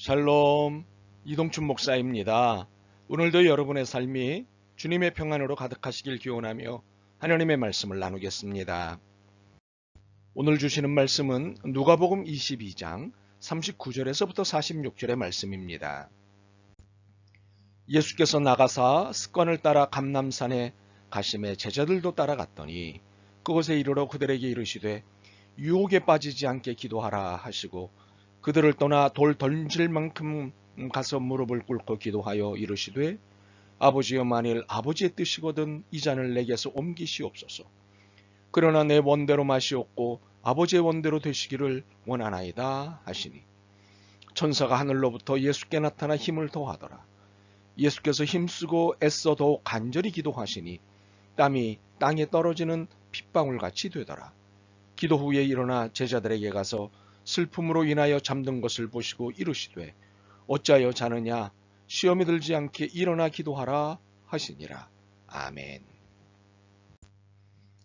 샬롬, 이동춘 목사입니다. 오늘도 여러분의 삶이 주님의 평안으로 가득하시길 기원하며 하나님의 말씀을 나누겠습니다. 오늘 주시는 말씀은 누가복음 22장 39절에서부터 46절의 말씀입니다. 예수께서 나가사 습관을 따라 감람산에 가심에 제자들도 따라갔더니 그곳에 이르러 그들에게 이르시되 유혹에 빠지지 않게 기도하라 하시고 그들을 떠나 돌 던질 만큼 가서 무릎을 꿇고 기도하여 이르시되 아버지여 만일 아버지의 뜻이거든 이 잔을 내게서 옮기시옵소서. 그러나 내 원대로 마시옵고 아버지의 원대로 되시기를 원하나이다 하시니 천사가 하늘로부터 예수께 나타나 힘을 더하더라. 예수께서 힘쓰고 애써 더욱 간절히 기도하시니 땀이 땅에 떨어지는 핏방울같이 되더라. 기도 후에 일어나 제자들에게 가서 슬픔으로 인하여 잠든 것을 보시고 이르시되 어찌하여 자느냐 시험에 들지 않게 일어나 기도하라 하시니라. 아멘.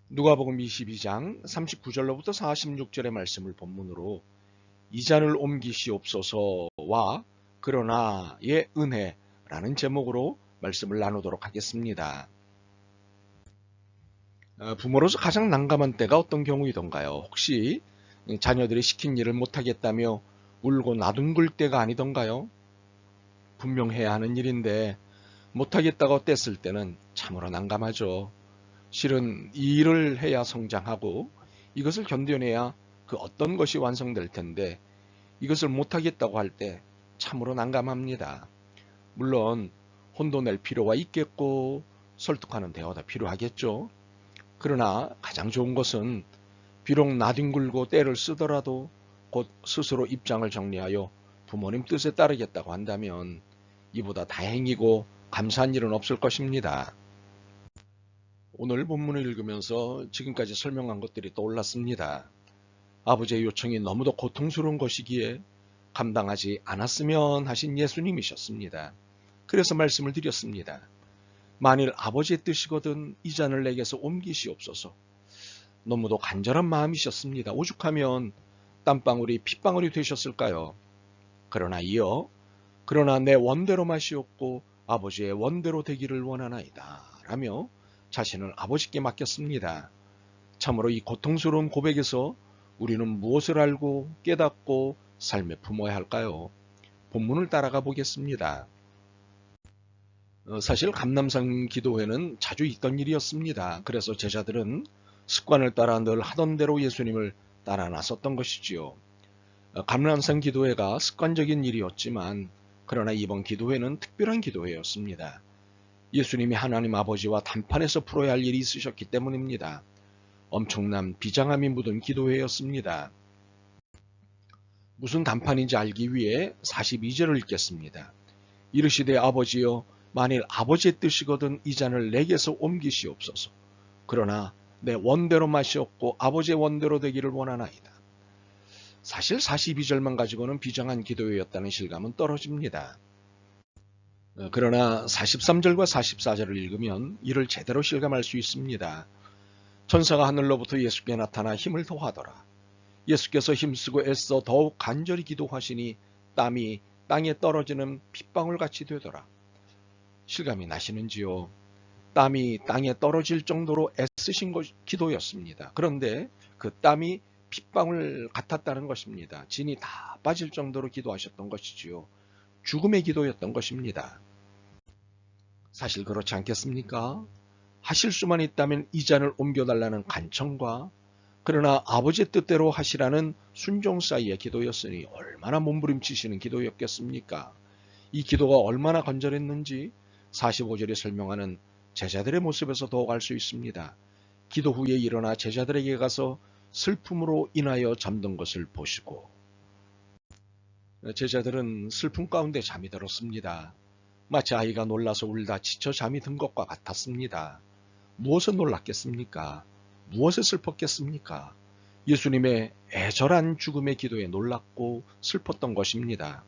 누가복음 22장 39절로부터 46절의 말씀을 본문으로 이 잔을 옮기시옵소서와 그러나의 은혜라는 제목으로 말씀을 나누도록 하겠습니다. 부모로서 가장 난감한 때가 어떤 경우이던가요? 혹시 자녀들이 시킨 일을 못하겠다며 울고 나둥글 때가 아니던가요? 분명 해야 하는 일인데 못하겠다고 뗐을 때는 참으로 난감하죠. 실은 이 일을 해야 성장하고 이것을 견뎌내야 그 어떤 것이 완성될 텐데 이것을 못하겠다고 할 때 참으로 난감합니다. 물론 혼도 낼 필요가 있겠고 설득하는 대화도 필요하겠죠. 그러나 가장 좋은 것은 비록 나뒹굴고 떼를 쓰더라도 곧 스스로 입장을 정리하여 부모님 뜻에 따르겠다고 한다면 이보다 다행이고 감사한 일은 없을 것입니다. 오늘 본문을 읽으면서 지금까지 설명한 것들이 떠올랐습니다. 아버지의 요청이 너무도 고통스러운 것이기에 감당하지 않았으면 하신 예수님이셨습니다. 그래서 말씀을 드렸습니다. 만일 아버지의 뜻이거든 이 잔을 내게서 옮기시옵소서. 너무도 간절한 마음이셨습니다. 오죽하면 땀방울이 핏방울이 되셨을까요? 그러나 내 원대로 마시옵고 아버지의 원대로 되기를 원하나이다 라며 자신을 아버지께 맡겼습니다. 참으로 이 고통스러운 고백에서 우리는 무엇을 알고 깨닫고 삶에 품어야 할까요? 본문을 따라가 보겠습니다. 사실 감람산 기도회는 자주 있던 일이었습니다. 그래서 제자들은 습관을 따라 늘 하던 대로 예수님을 따라 나섰던 것이지요. 감람산 기도회가 습관적인 일이었지만 그러나 이번 기도회는 특별한 기도회였습니다. 예수님이 하나님 아버지와 단판에서 풀어야 할 일이 있으셨기 때문입니다. 엄청난 비장함이 묻은 기도회였습니다. 무슨 단판인지 알기 위해 42절을 읽겠습니다. 이르시되 아버지여 만일 아버지의 뜻이거든 이 잔을 내게서 옮기시옵소서. 그러나 내 원대로 마시옵고 아버지의 원대로 되기를 원하나이다. 사실 42절만 가지고는 비장한 기도회였다는 실감은 떨어집니다. 그러나 43절과 44절을 읽으면 이를 제대로 실감할 수 있습니다. 천사가 하늘로부터 예수께 나타나 힘을 더하더라. 예수께서 힘쓰고 애써 더욱 간절히 기도하시니 땀이 땅에 떨어지는 핏방울같이 되더라. 실감이 나시는지요? 땀이 땅에 떨어질 정도로 애쓰신 기도였습니다. 그런데 그 땀이 핏방울 같았다는 것입니다. 진이 다 빠질 정도로 기도하셨던 것이지요. 죽음의 기도였던 것입니다. 사실 그렇지 않겠습니까? 하실 수만 있다면 이 잔을 옮겨달라는 간청과 그러나 아버지의 뜻대로 하시라는 순종 사이의 기도였으니 얼마나 몸부림치시는 기도였겠습니까? 이 기도가 얼마나 간절했는지 45절이 설명하는 제자들의 모습에서 더욱 알 수 있습니다. 기도 후에 일어나 제자들에게 가서 슬픔으로 인하여 잠든 것을 보시고 제자들은 슬픔 가운데 잠이 들었습니다. 마치 아이가 놀라서 울다 지쳐 잠이 든 것과 같았습니다. 무엇에 놀랐겠습니까? 무엇에 슬펐겠습니까? 예수님의 애절한 죽음의 기도에 놀랐고 슬펐던 것입니다.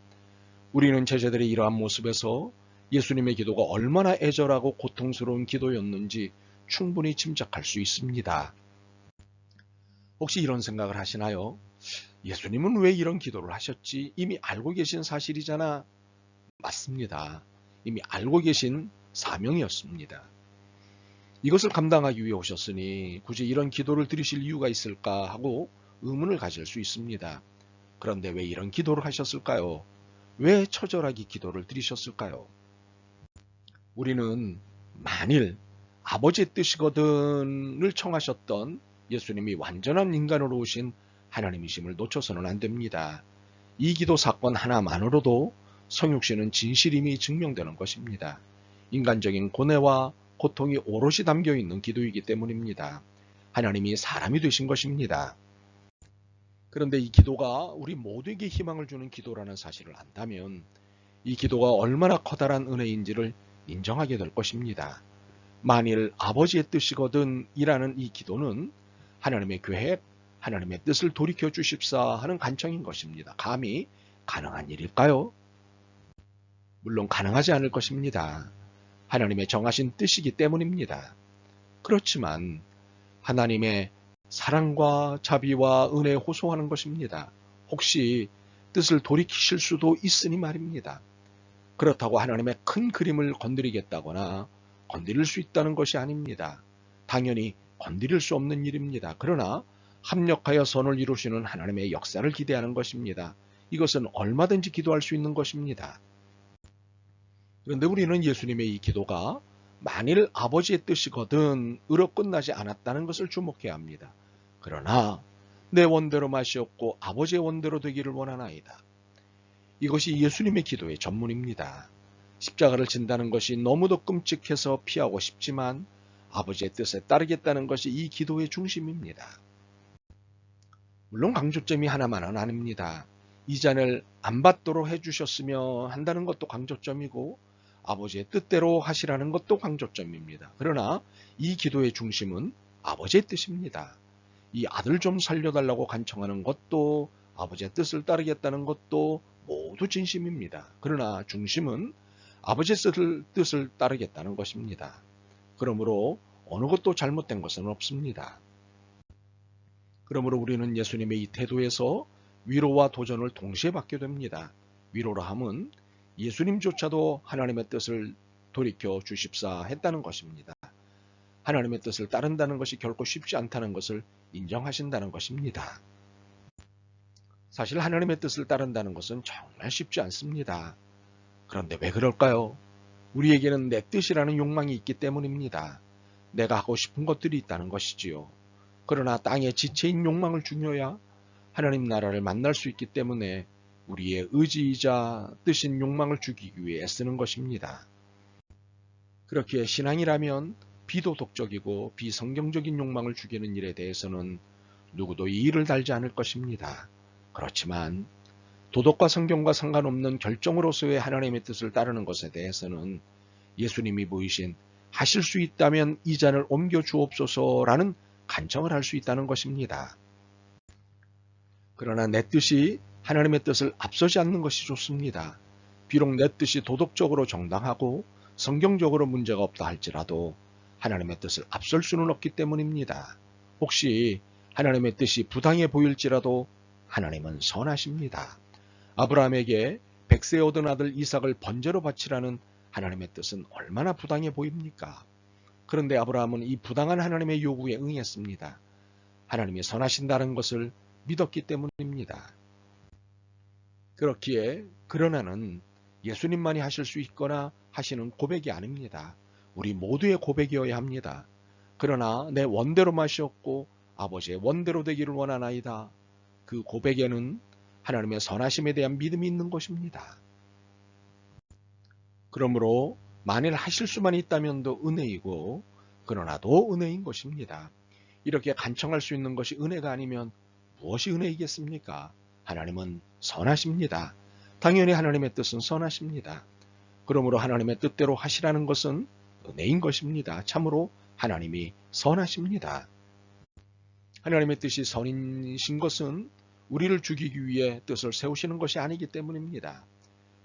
우리는 제자들의 이러한 모습에서 예수님의 기도가 얼마나 애절하고 고통스러운 기도였는지 충분히 짐작할 수 있습니다. 혹시 이런 생각을 하시나요? 예수님은 왜 이런 기도를 하셨지? 이미 알고 계신 사실이잖아. 맞습니다. 이미 알고 계신 사명이었습니다. 이것을 감당하기 위해 오셨으니 굳이 이런 기도를 드리실 이유가 있을까 하고 의문을 가질 수 있습니다. 그런데 왜 이런 기도를 하셨을까요? 왜 처절하게 기도를 드리셨을까요? 우리는 만일 아버지의 뜻이거든을 청하셨던 예수님이 완전한 인간으로 오신 하나님이심을 놓쳐서는 안 됩니다. 이 기도 사건 하나만으로도 성육신은 진실임이 증명되는 것입니다. 인간적인 고뇌와 고통이 오롯이 담겨있는 기도이기 때문입니다. 하나님이 사람이 되신 것입니다. 그런데 이 기도가 우리 모두에게 희망을 주는 기도라는 사실을 안다면 이 기도가 얼마나 커다란 은혜인지를 인정하게 될 것입니다. 만일 아버지의 뜻이거든 이라는 이 기도는 하나님의 계획, 하나님의 뜻을 돌이켜 주십사 하는 간청인 것입니다. 감히 가능한 일일까요? 물론 가능하지 않을 것입니다. 하나님의 정하신 뜻이기 때문입니다. 그렇지만 하나님의 사랑과 자비와 은혜에 호소하는 것입니다. 혹시 뜻을 돌이키실 수도 있으니 말입니다. 그렇다고 하나님의 큰 그림을 건드리겠다거나 건드릴 수 있다는 것이 아닙니다. 당연히 건드릴 수 없는 일입니다. 그러나 합력하여 선을 이루시는 하나님의 역사를 기대하는 것입니다. 이것은 얼마든지 기도할 수 있는 것입니다. 그런데 우리는 예수님의 이 기도가 만일 아버지의 뜻이거든 으로 끝나지 않았다는 것을 주목해야 합니다. 그러나 내 원대로 마시옵고 아버지의 원대로 되기를 원하나이다. 이것이 예수님의 기도의 전문입니다. 십자가를 진다는 것이 너무도 끔찍해서 피하고 싶지만 아버지의 뜻에 따르겠다는 것이 이 기도의 중심입니다. 물론 강조점이 하나만은 아닙니다. 이 잔을 안 받도록 해주셨으며 한다는 것도 강조점이고 아버지의 뜻대로 하시라는 것도 강조점입니다. 그러나 이 기도의 중심은 아버지의 뜻입니다. 이 아들 좀 살려달라고 간청하는 것도 아버지의 뜻을 따르겠다는 것도 모두 진심입니다. 그러나 중심은 아버지의 뜻을 따르겠다는 것입니다. 그러므로 어느 것도 잘못된 것은 없습니다. 그러므로 우리는 예수님의 이 태도에서 위로와 도전을 동시에 받게 됩니다. 위로라 함은 예수님조차도 하나님의 뜻을 돌이켜 주십사 했다는 것입니다. 하나님의 뜻을 따른다는 것이 결코 쉽지 않다는 것을 인정하신다는 것입니다. 사실 하나님의 뜻을 따른다는 것은 정말 쉽지 않습니다. 그런데 왜 그럴까요? 우리에게는 내 뜻이라는 욕망이 있기 때문입니다. 내가 하고 싶은 것들이 있다는 것이지요. 그러나 땅의 지체인 욕망을 죽여야 하나님 나라를 만날 수 있기 때문에 우리의 의지이자 뜻인 욕망을 죽이기 위해 애쓰는 것입니다. 그렇기에 신앙이라면 비도덕적이고 비성경적인 욕망을 죽이는 일에 대해서는 누구도 이의를 달지 않을 것입니다. 그렇지만 도덕과 성경과 상관없는 결정으로서의 하나님의 뜻을 따르는 것에 대해서는 예수님이 보이신 하실 수 있다면 이 잔을 옮겨 주옵소서라는 간청을 할 수 있다는 것입니다. 그러나 내 뜻이 하나님의 뜻을 앞서지 않는 것이 좋습니다. 비록 내 뜻이 도덕적으로 정당하고 성경적으로 문제가 없다 할지라도 하나님의 뜻을 앞설 수는 없기 때문입니다. 혹시 하나님의 뜻이 부당해 보일지라도 하나님은 선하십니다. 아브라함에게 백세 얻은 아들 이삭을 번제로 바치라는 하나님의 뜻은 얼마나 부당해 보입니까? 그런데 아브라함은 이 부당한 하나님의 요구에 응했습니다. 하나님이 선하신다는 것을 믿었기 때문입니다. 그렇기에 그러나는 예수님만이 하실 수 있거나 하시는 고백이 아닙니다. 우리 모두의 고백이어야 합니다. 그러나 내 원대로 마시옵고 아버지의 원대로 되기를 원하나이다. 그 고백에는 하나님의 선하심에 대한 믿음이 있는 것입니다. 그러므로 만일 하실 수만 있다면도 은혜이고 그러나도 은혜인 것입니다. 이렇게 간청할 수 있는 것이 은혜가 아니면 무엇이 은혜이겠습니까? 하나님은 선하십니다. 당연히 하나님의 뜻은 선하십니다. 그러므로 하나님의 뜻대로 하시라는 것은 은혜인 것입니다. 참으로 하나님이 선하십니다. 하나님의 뜻이 선이신 것은 우리를 죽이기 위해 뜻을 세우시는 것이 아니기 때문입니다.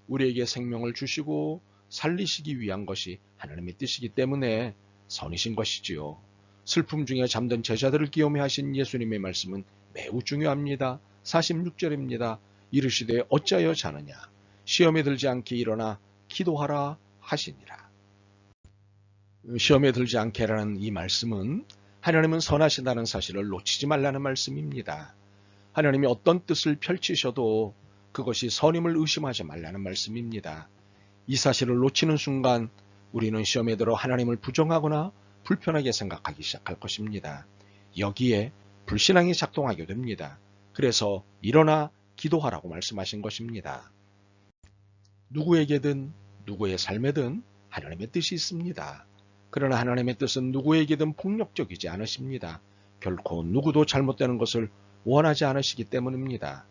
우리에게 생명을 주시고 살리시기 위한 것이 하나님의 뜻이기 때문에 선이신 것이지요. 슬픔 중에 잠든 제자들을 끼우며 하신 예수님의 말씀은 매우 중요합니다. 46절입니다. 이르시되 어찌하여 자느냐 시험에 들지 않게 일어나 기도하라 하시니라. 시험에 들지 않게라는 이 말씀은 하나님은 선하시다는 사실을 놓치지 말라는 말씀입니다. 하나님이 어떤 뜻을 펼치셔도 그것이 선임을 의심하지 말라는 말씀입니다. 이 사실을 놓치는 순간 우리는 시험에 들어 하나님을 부정하거나 불편하게 생각하기 시작할 것입니다. 여기에 불신앙이 작동하게 됩니다. 그래서 일어나 기도하라고 말씀하신 것입니다. 누구에게든 누구의 삶에든 하나님의 뜻이 있습니다. 그러나 하나님의 뜻은 누구에게든 폭력적이지 않으십니다. 결코 누구도 잘못되는 것을 원하지 않으시기 때문입니다.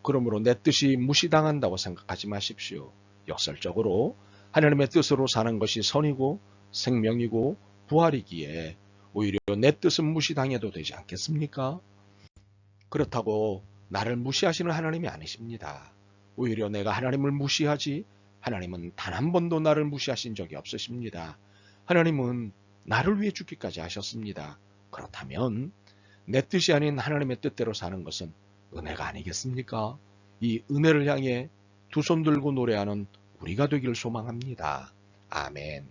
그러므로 내 뜻이 무시당한다고 생각하지 마십시오. 역설적으로 하나님의 뜻으로 사는 것이 선이고 생명이고 부활이기에 오히려 내 뜻은 무시당해도 되지 않겠습니까? 그렇다고 나를 무시하시는 하나님이 아니십니다. 오히려 내가 하나님을 무시하지 하나님은 단 한 번도 나를 무시하신 적이 없으십니다. 하나님은 나를 위해 죽기까지 하셨습니다. 그렇다면 내 뜻이 아닌 하나님의 뜻대로 사는 것은 은혜가 아니겠습니까? 이 은혜를 향해 두 손 들고 노래하는 우리가 되기를 소망합니다. 아멘.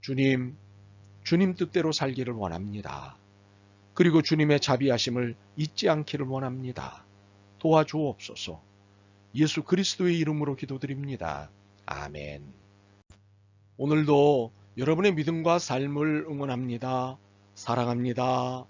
주님 뜻대로 살기를 원합니다. 그리고 주님의 자비하심을 잊지 않기를 원합니다. 도와주옵소서. 예수 그리스도의 이름으로 기도드립니다. 아멘. 오늘도 여러분의 믿음과 삶을 응원합니다. 사랑합니다.